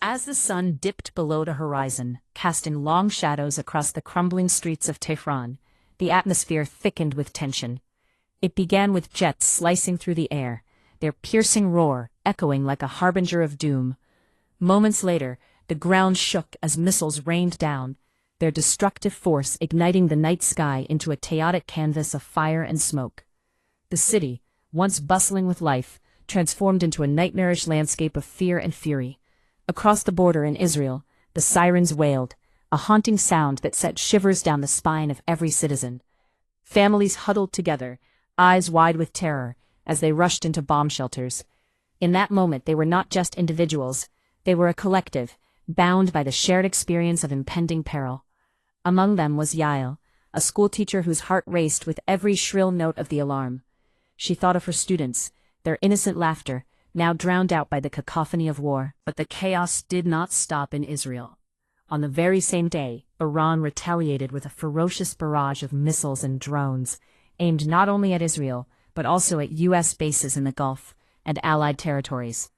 As the sun dipped below the horizon, casting long shadows across the crumbling streets of Tehran, the atmosphere thickened with tension. It began with jets slicing through the air, their piercing roar echoing like a harbinger of doom. Moments later, the ground shook as missiles rained down, their destructive force igniting the night sky into a chaotic canvas of fire and smoke. The city, once bustling with life, transformed into a nightmarish landscape of fear and fury. Across the border in Israel, the sirens wailed, a haunting sound that set shivers down the spine of every citizen. Families huddled together, eyes wide with terror, as they rushed into bomb shelters. In that moment they were not just individuals, they were a collective, bound by the shared experience of impending peril. Among them was Yael, a schoolteacher whose heart raced with every shrill note of the alarm. She thought of her students, their innocent laughter, now drowned out by the cacophony of war. But the chaos did not stop in Israel. On the very same day, Iran retaliated with a ferocious barrage of missiles and drones, aimed not only at Israel, but also at U.S. bases in the Gulf and allied territories.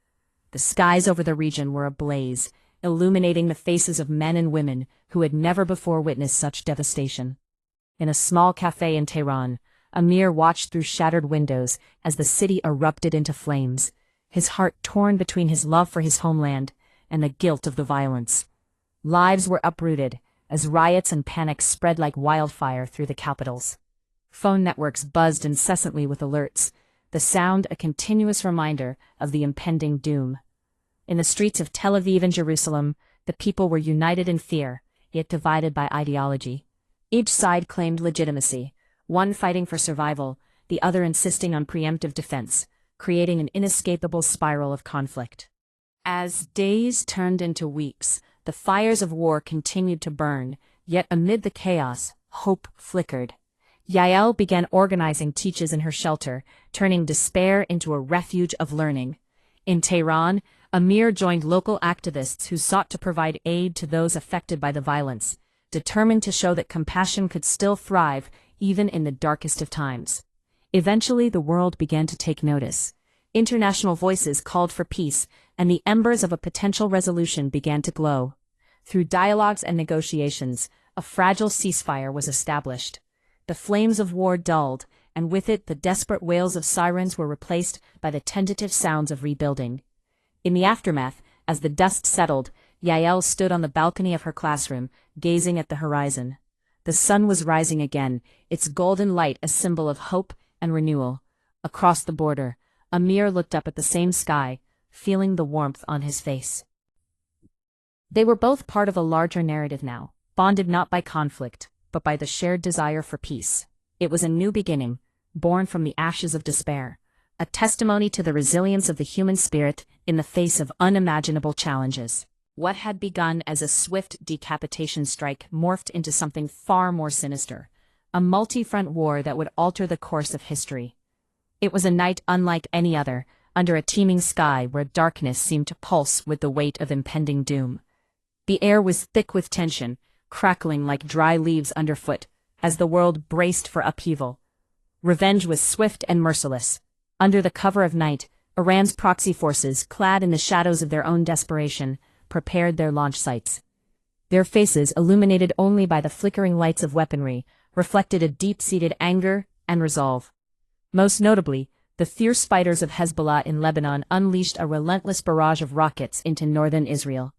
The skies over the region were ablaze, illuminating the faces of men and women who had never before witnessed such devastation. In a small cafe in Tehran, Amir watched through shattered windows as the city erupted into flames, his heart torn between his love for his homeland and the guilt of the violence. Lives were uprooted as riots and panic spread like wildfire through the capitals. Phone networks buzzed incessantly with alerts, the sound a continuous reminder of the impending doom. In the streets of Tel Aviv and Jerusalem, the people were united in fear, yet divided by ideology. Each side claimed legitimacy, one fighting for survival, the other insisting on preemptive defense, creating an inescapable spiral of conflict. As days turned into weeks, the fires of war continued to burn, yet amid the chaos, hope flickered. Yael began organizing teachers in her shelter, turning despair into a refuge of learning. In Tehran, Amir joined local activists who sought to provide aid to those affected by the violence, determined to show that compassion could still thrive even in the darkest of times. Eventually, the world began to take notice. International voices called for peace, and the embers of a potential resolution began to glow. Through dialogues and negotiations, a fragile ceasefire was established. The flames of war dulled, and with it the desperate wails of sirens were replaced by the tentative sounds of rebuilding. In the aftermath, as the dust settled, Yael stood on the balcony of her classroom, gazing at the horizon. The sun was rising again, its golden light a symbol of hope and renewal. Across the border, Amir looked up at the same sky, feeling the warmth on his face. They were both part of a larger narrative now, bonded not by conflict, but by the shared desire for peace. It was a new beginning, born from the ashes of despair, a testimony to the resilience of the human spirit in the face of unimaginable challenges. What had begun as a swift decapitation strike morphed into something far more sinister, a multi-front war that would alter the course of history. It was a night unlike any other, under a teeming sky where darkness seemed to pulse with the weight of impending doom. The air was thick with tension, crackling like dry leaves underfoot, as the world braced for upheaval. Revenge was swift and merciless. Under the cover of night, Iran's proxy forces, clad in the shadows of their own desperation, prepared their launch sites. Their faces, illuminated only by the flickering lights of weaponry, reflected a deep-seated anger and resolve. Most notably, the fierce fighters of Hezbollah in Lebanon unleashed a relentless barrage of rockets into northern Israel.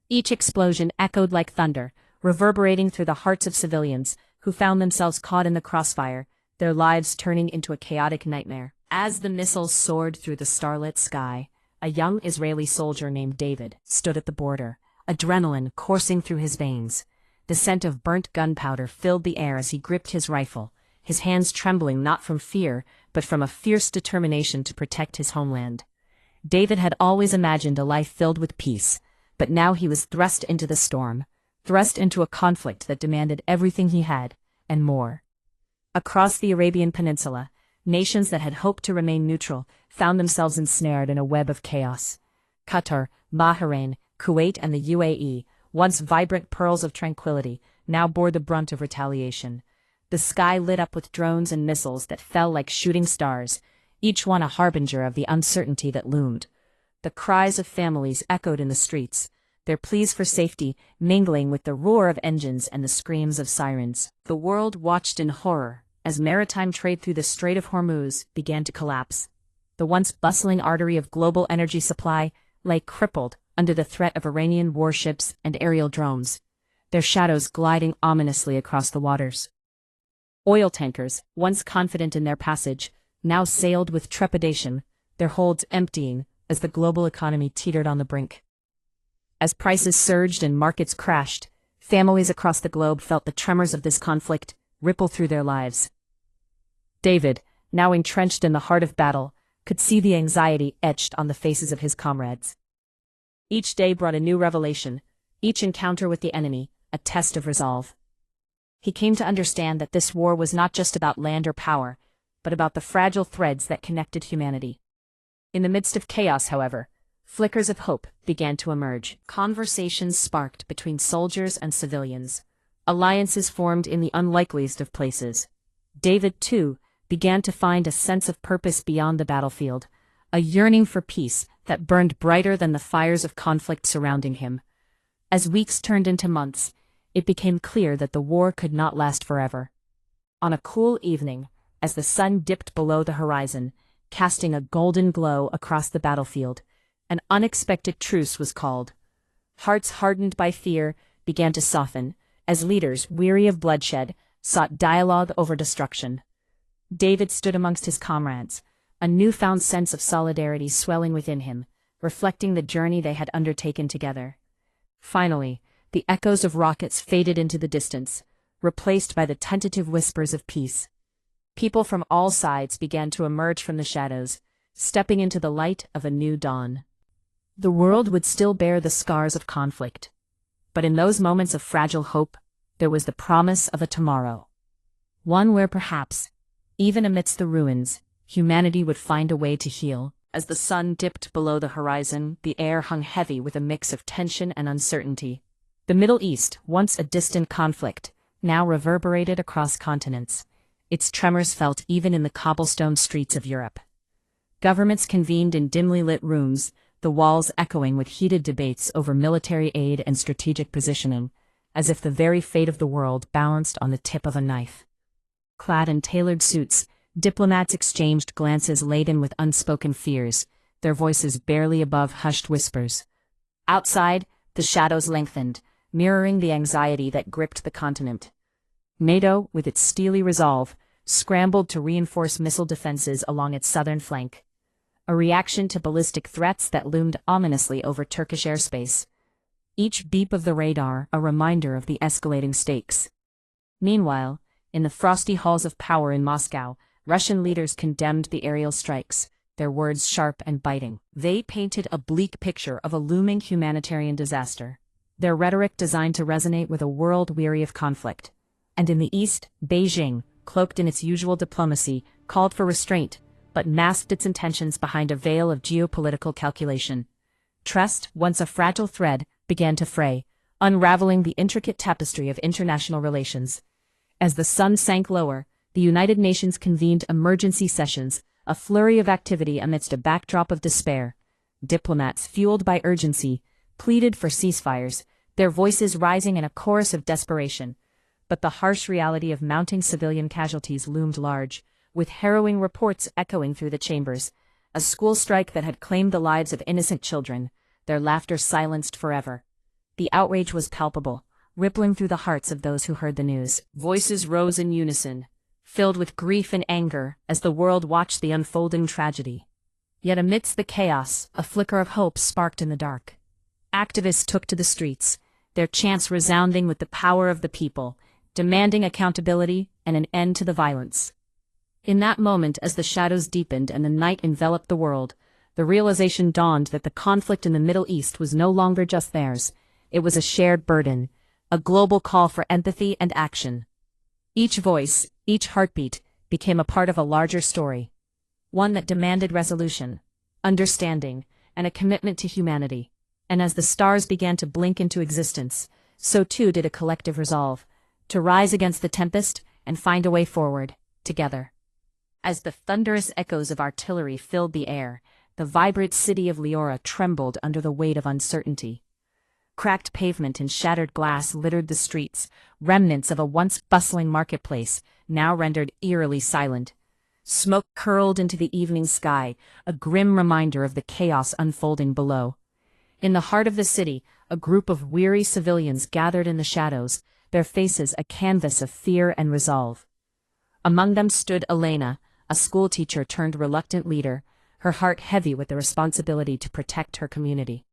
Each explosion echoed like thunder, reverberating through the hearts of civilians who found themselves caught in the crossfire, their lives turning into a chaotic nightmare. As the missiles soared through the starlit sky, a young Israeli soldier named David stood at the border, adrenaline coursing through his veins. The scent of burnt gunpowder filled the air as he gripped his rifle, his hands trembling not from fear, but from a fierce determination to protect his homeland. David had always imagined a life filled with peace, but now he was thrust into the storm, thrust into a conflict that demanded everything he had, and more. Across the Arabian Peninsula, nations that had hoped to remain neutral found themselves ensnared in a web of chaos. Qatar, Bahrain, Kuwait, and the UAE, once vibrant pearls of tranquility, now bore the brunt of retaliation. The sky lit up with drones and missiles that fell like shooting stars, each one a harbinger of the uncertainty that loomed. The cries of families echoed in the streets, their pleas for safety mingling with the roar of engines and the screams of sirens. The world watched in horror as maritime trade through the Strait of Hormuz began to collapse. The once bustling artery of global energy supply lay crippled under the threat of Iranian warships and aerial drones, their shadows gliding ominously across the waters. Oil tankers, once confident in their passage, now sailed with trepidation, their holds emptying as the global economy teetered on the brink. As prices surged and markets crashed, families across the globe felt the tremors of this conflict ripple through their lives. David, now entrenched in the heart of battle, could see the anxiety etched on the faces of his comrades. Each day brought a new revelation, each encounter with the enemy, a test of resolve. He came to understand that this war was not just about land or power, but about the fragile threads that connected humanity. In the midst of chaos, however, flickers of hope began to emerge. Conversations sparked between soldiers and civilians. Alliances formed in the unlikeliest of places. David, too, began to find a sense of purpose beyond the battlefield, a yearning for peace that burned brighter than the fires of conflict surrounding him. As weeks turned into months, it became clear that the war could not last forever. On a cool evening, as the sun dipped below the horizon, casting a golden glow across the battlefield, an unexpected truce was called. Hearts hardened by fear began to soften, as leaders, weary of bloodshed, sought dialogue over destruction. David stood amongst his comrades, a newfound sense of solidarity swelling within him, reflecting the journey they had undertaken together. Finally, the echoes of rockets faded into the distance, replaced by the tentative whispers of peace. People from all sides began to emerge from the shadows, stepping into the light of a new dawn. The world would still bear the scars of conflict, but in those moments of fragile hope, there was the promise of a tomorrow. One where perhaps, even amidst the ruins, humanity would find a way to heal. As the sun dipped below the horizon, the air hung heavy with a mix of tension and uncertainty. The Middle East, once a distant conflict, now reverberated across continents. Its tremors felt even in the cobblestone streets of Europe. Governments convened in dimly lit rooms, the walls echoing with heated debates over military aid and strategic positioning, as if the very fate of the world balanced on the tip of a knife. Clad in tailored suits, diplomats exchanged glances laden with unspoken fears, their voices barely above hushed whispers. Outside, the shadows lengthened, mirroring the anxiety that gripped the continent. NATO, with its steely resolve, scrambled to reinforce missile defenses along its southern flank, a reaction to ballistic threats that loomed ominously over Turkish airspace. Each beep of the radar a reminder of the escalating stakes. Meanwhile, in the frosty halls of power in Moscow, Russian leaders condemned the aerial strikes, their words sharp and biting. They painted a bleak picture of a looming humanitarian disaster, their rhetoric designed to resonate with a world weary of conflict. And in the East, Beijing, cloaked in its usual diplomacy, called for restraint, but masked its intentions behind a veil of geopolitical calculation. Trust, once a fragile thread, began to fray, unraveling the intricate tapestry of international relations. As the sun sank lower, the United Nations convened emergency sessions, a flurry of activity amidst a backdrop of despair. Diplomats, fueled by urgency, pleaded for ceasefires, their voices rising in a chorus of desperation. But the harsh reality of mounting civilian casualties loomed large, with harrowing reports echoing through the chambers. A school strike that had claimed the lives of innocent children, their laughter silenced forever. The outrage was palpable, rippling through the hearts of those who heard the news. Voices rose in unison, filled with grief and anger as the world watched the unfolding tragedy. Yet amidst the chaos, a flicker of hope sparked in the dark. Activists took to the streets, their chants resounding with the power of the people, demanding accountability and an end to the violence. In that moment, as the shadows deepened and the night enveloped the world, the realization dawned that the conflict in the Middle East was no longer just theirs. It was a shared burden, a global call for empathy and action. Each voice, each heartbeat, became a part of a larger story, one that demanded resolution, understanding, and a commitment to humanity. And as the stars began to blink into existence, so too did a collective resolve, to rise against the tempest and find a way forward, together. As the thunderous echoes of artillery filled the air, the vibrant city of Leora trembled under the weight of uncertainty. Cracked pavement and shattered glass littered the streets, remnants of a once bustling marketplace, now rendered eerily silent. Smoke curled into the evening sky, a grim reminder of the chaos unfolding below. In the heart of the city, a group of weary civilians gathered in the shadows, their faces a canvas of fear and resolve. Among them stood Elena, a schoolteacher turned reluctant leader, her heart heavy with the responsibility to protect her community.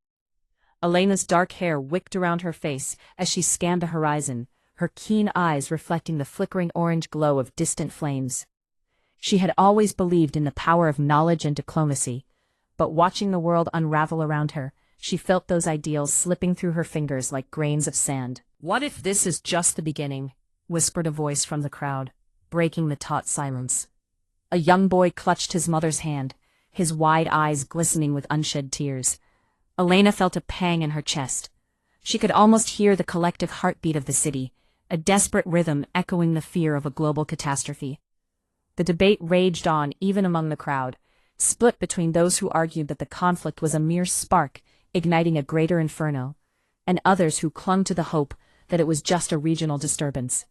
Elena's dark hair wicked around her face as she scanned the horizon, her keen eyes reflecting the flickering orange glow of distant flames. She had always believed in the power of knowledge and diplomacy, but watching the world unravel around her, she felt those ideals slipping through her fingers like grains of sand. "What if this is just the beginning?" whispered a voice from the crowd, breaking the taut silence. A young boy clutched his mother's hand, his wide eyes glistening with unshed tears. Elena felt a pang in her chest. She could almost hear the collective heartbeat of the city, a desperate rhythm echoing the fear of a global catastrophe. The debate raged on even among the crowd, split between those who argued that the conflict was a mere spark, igniting a greater inferno, and others who clung to the hope that it was just a regional disturbance.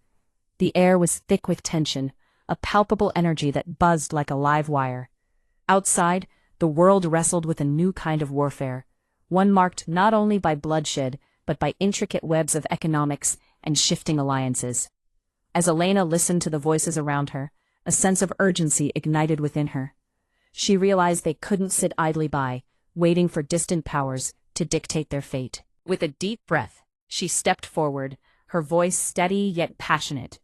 The air was thick with tension, a palpable energy that buzzed like a live wire. Outside, the world wrestled with a new kind of warfare, one marked not only by bloodshed, but by intricate webs of economics and shifting alliances. As Elena listened to the voices around her, a sense of urgency ignited within her. She realized they couldn't sit idly by, waiting for distant powers to dictate their fate. With a deep breath, she stepped forward, her voice steady yet passionate.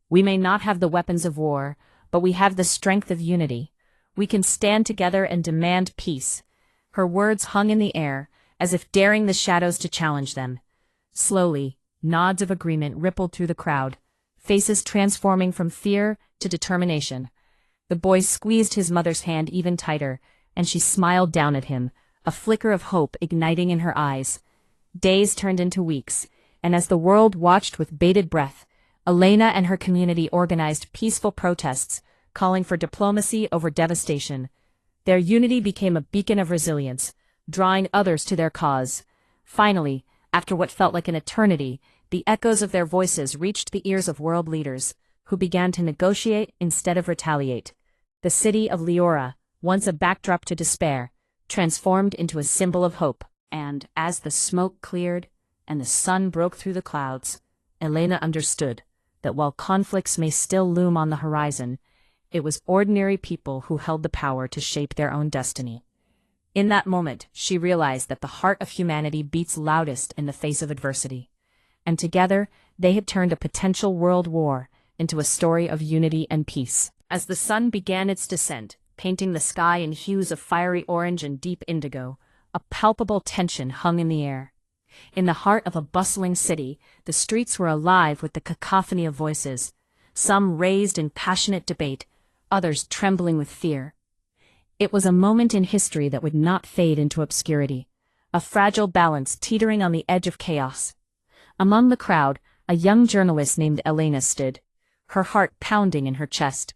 "We may not have the weapons of war, but we have the strength of unity. We can stand together and demand peace." Her words hung in the air, as if daring the shadows to challenge them. Slowly, nods of agreement rippled through the crowd, faces transforming from fear to determination. The boy squeezed his mother's hand even tighter, and she smiled down at him, a flicker of hope igniting in her eyes. Days turned into weeks, and as the world watched with bated breath, Elena and her community organized peaceful protests, calling for diplomacy over devastation. Their unity became a beacon of resilience, drawing others to their cause. Finally, after what felt like an eternity, the echoes of their voices reached the ears of world leaders, who began to negotiate instead of retaliate. The city of Leora, once a backdrop to despair, transformed into a symbol of hope. And as the smoke cleared and the sun broke through the clouds, Elena understood that while conflicts may still loom on the horizon, it was ordinary people who held the power to shape their own destiny. In that moment, she realized that the heart of humanity beats loudest in the face of adversity. And together, they had turned a potential world war into a story of unity and peace. As the sun began its descent, painting the sky in hues of fiery orange and deep indigo, a palpable tension hung in the air. In the heart of a bustling city, the streets were alive with the cacophony of voices, some raised in passionate debate, others trembling with fear. It was a moment in history that would not fade into obscurity, a fragile balance teetering on the edge of chaos. Among the crowd, a young journalist named Elena stood, her heart pounding in her chest.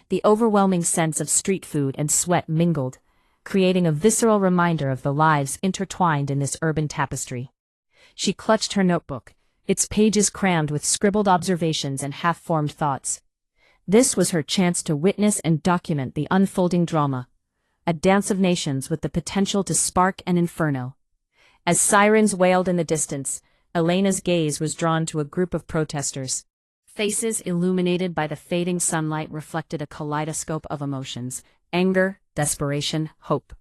The overwhelming sense of street food and sweat mingled, creating a visceral reminder of the lives intertwined in this urban tapestry. She clutched her notebook, its pages crammed with scribbled observations and half-formed thoughts. This was her chance to witness and document the unfolding drama, a dance of nations with the potential to spark an inferno. As sirens wailed in the distance, Elena's gaze was drawn to a group of protesters. Faces illuminated by the fading sunlight reflected a kaleidoscope of emotions: anger, desperation, hope.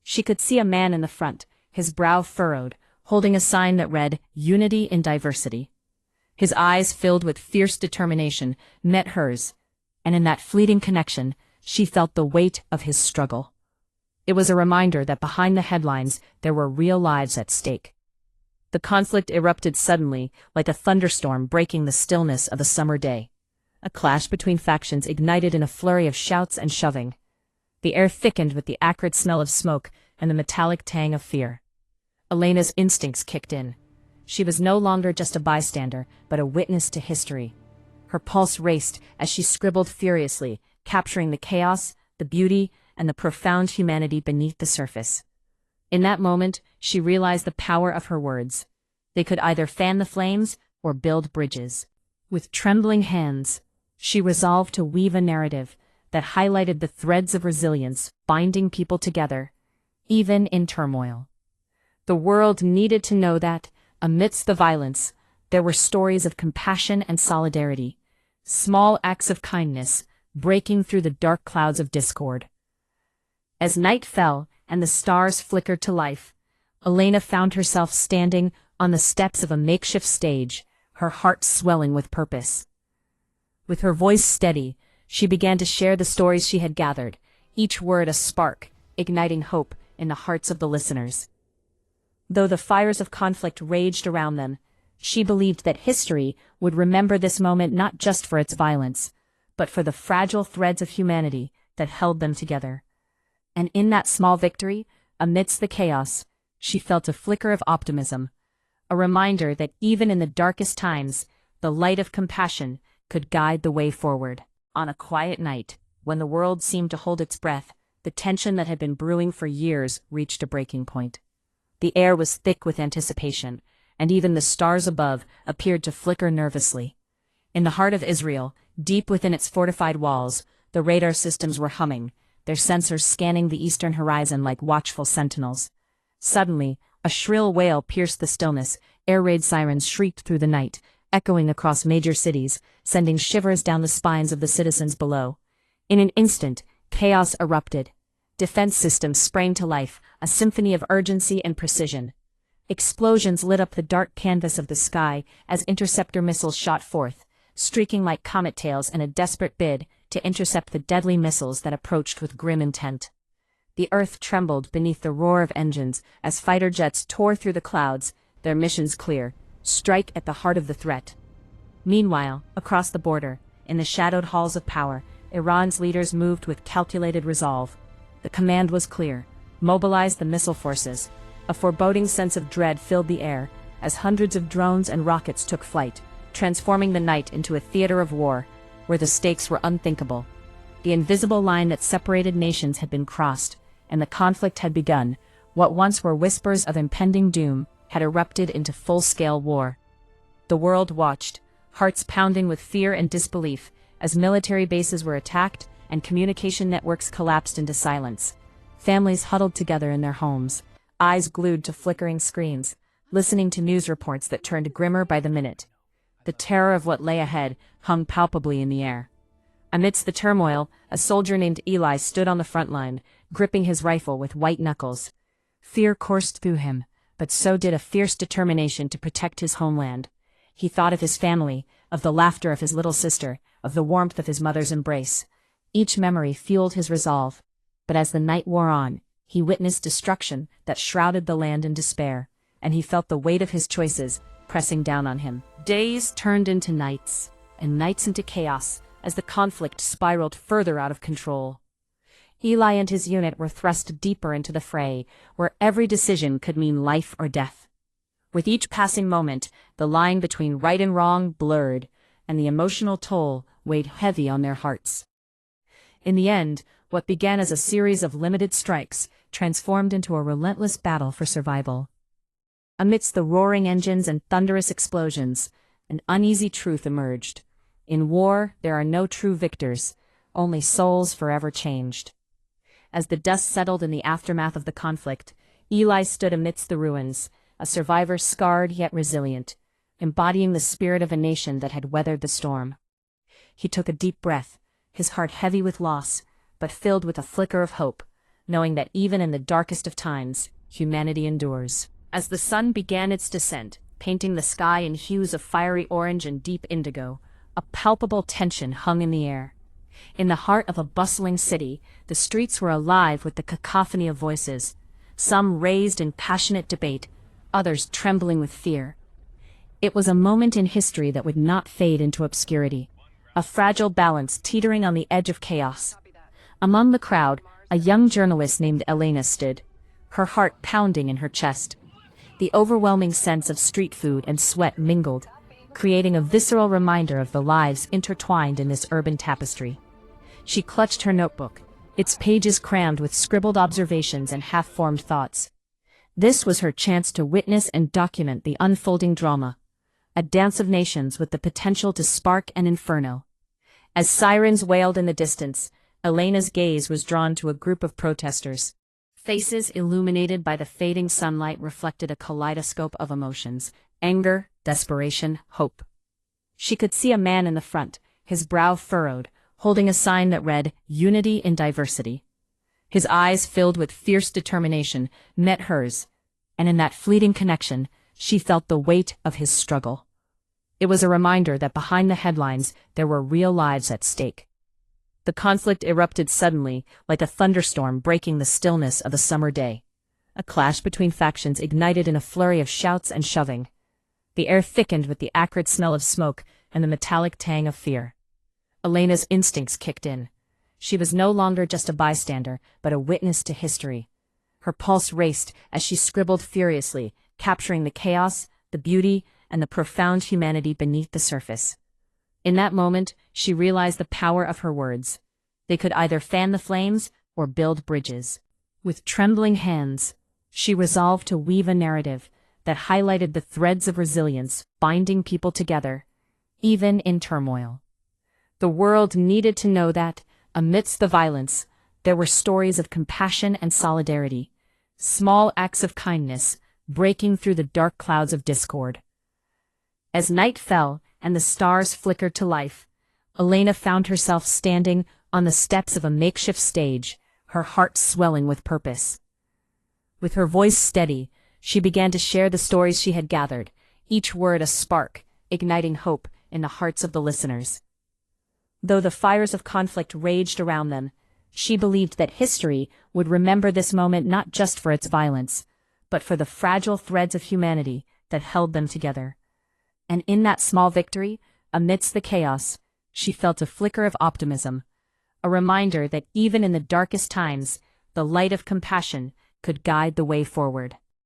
She could see a man in the front, his brow furrowed, holding a sign that read, "Unity in Diversity." His eyes, filled with fierce determination, met hers, and in that fleeting connection, she felt the weight of his struggle. It was a reminder that behind the headlines there were real lives at stake. The conflict erupted suddenly, like a thunderstorm breaking the stillness of a summer day. A clash between factions ignited in a flurry of shouts and shoving. The air thickened with the acrid smell of smoke and the metallic tang of fear. Elena's instincts kicked in. She was no longer just a bystander, but a witness to history. Her pulse raced as she scribbled furiously, capturing the chaos, the beauty, and the profound humanity beneath the surface. In that moment, she realized the power of her words. They could either fan the flames or build bridges. With trembling hands, she resolved to weave a narrative that highlighted the threads of resilience binding people together, even in turmoil. The world needed to know that, amidst the violence, there were stories of compassion and solidarity, small acts of kindness breaking through the dark clouds of discord. As night fell and the stars flickered to life, Elena found herself standing on the steps of a makeshift stage, her heart swelling with purpose. With her voice steady, she began to share the stories she had gathered, each word a spark, igniting hope in the hearts of the listeners. Though the fires of conflict raged around them, she believed that history would remember this moment not just for its violence, but for the fragile threads of humanity that held them together. And in that small victory, amidst the chaos, she felt a flicker of optimism, a reminder that even in the darkest times, the light of compassion could guide the way forward. On a quiet night, when the world seemed to hold its breath, the tension that had been brewing for years reached a breaking point. The air was thick with anticipation, and even the stars above appeared to flicker nervously. In the heart of Israel, deep within its fortified walls, the radar systems were humming, their sensors scanning the eastern horizon like watchful sentinels. Suddenly, a shrill wail pierced the stillness, air raid sirens shrieked through the night, echoing across major cities, sending shivers down the spines of the citizens below. In an instant, chaos erupted. Defense systems sprang to life, a symphony of urgency and precision. Explosions lit up the dark canvas of the sky as interceptor missiles shot forth, streaking like comet tails in a desperate bid to intercept the deadly missiles that approached with grim intent. The earth trembled beneath the roar of engines as fighter jets tore through the clouds, their missions clear: strike at the heart of the threat. Meanwhile, across the border, in the shadowed halls of power, Iran's leaders moved with calculated resolve. The command was clear: mobilize the missile forces. A foreboding sense of dread filled the air as hundreds of drones and rockets took flight, transforming the night into a theater of war, where the stakes were unthinkable. The invisible line that separated nations had been crossed, and the conflict had begun. What once were whispers of impending doom had erupted into full-scale war. The world watched, hearts pounding with fear and disbelief, as military bases were attacked and communication networks collapsed into silence. Families huddled together in their homes, eyes glued to flickering screens, listening to news reports that turned grimmer by the minute. The terror of what lay ahead hung palpably in the air. Amidst the turmoil, a soldier named Eli stood on the front line, gripping his rifle with white knuckles. Fear coursed through him, but so did a fierce determination to protect his homeland. He thought of his family, of the laughter of his little sister, of the warmth of his mother's embrace. Each memory fueled his resolve. But as the night wore on, he witnessed destruction that shrouded the land in despair, and he felt the weight of his choices pressing down on him. Days turned into nights, and nights into chaos, as the conflict spiraled further out of control. Eli and his unit were thrust deeper into the fray, where every decision could mean life or death. With each passing moment, the line between right and wrong blurred, and the emotional toll weighed heavy on their hearts. In the end, what began as a series of limited strikes transformed into a relentless battle for survival. Amidst the roaring engines and thunderous explosions, an uneasy truth emerged. In war, there are no true victors, only souls forever changed. As the dust settled in the aftermath of the conflict, Eli stood amidst the ruins, a survivor scarred yet resilient, embodying the spirit of a nation that had weathered the storm. He took a deep breath, his heart heavy with loss, but filled with a flicker of hope, knowing that even in the darkest of times, humanity endures. As the sun began its descent, painting the sky in hues of fiery orange and deep indigo, a palpable tension hung in the air. In the heart of a bustling city, the streets were alive with the cacophony of voices, some raised in passionate debate, others trembling with fear. It was a moment in history that would not fade into obscurity, a fragile balance teetering on the edge of chaos. Among the crowd, a young journalist named Elena stood, her heart pounding in her chest. The overwhelming sense of street food and sweat mingled, creating a visceral reminder of the lives intertwined in this urban tapestry. She clutched her notebook, its pages crammed with scribbled observations and half-formed thoughts. This was her chance to witness and document the unfolding drama, a dance of nations with the potential to spark an inferno. As sirens wailed in the distance, Elena's gaze was drawn to a group of protesters. Faces illuminated by the fading sunlight reflected a kaleidoscope of emotions: anger, desperation, hope. She could see a man in the front, his brow furrowed, holding a sign that read, "Unity in Diversity." His eyes, filled with fierce determination, met hers, and in that fleeting connection, she felt the weight of his struggle. It was a reminder that behind the headlines there were real lives at stake. The conflict erupted suddenly, like a thunderstorm breaking the stillness of a summer day. A clash between factions ignited in a flurry of shouts and shoving. The air thickened with the acrid smell of smoke and the metallic tang of fear. Elena's instincts kicked in. She was no longer just a bystander, but a witness to history. Her pulse raced as she scribbled furiously, capturing the chaos, the beauty, and the profound humanity beneath the surface. In that moment, she realized the power of her words. They could either fan the flames or build bridges. With trembling hands, she resolved to weave a narrative that highlighted the threads of resilience binding people together, even in turmoil. The world needed to know that, amidst the violence, there were stories of compassion and solidarity, small acts of kindness breaking through the dark clouds of discord. As night fell and the stars flickered to life, Elena found herself standing on the steps of a makeshift stage, her heart swelling with purpose. With her voice steady, she began to share the stories she had gathered, each word a spark, igniting hope in the hearts of the listeners. Though the fires of conflict raged around them, she believed that history would remember this moment not just for its violence, but for the fragile threads of humanity that held them together. And in that small victory, amidst the chaos, she felt a flicker of optimism, a reminder that even in the darkest times, the light of compassion could guide the way forward.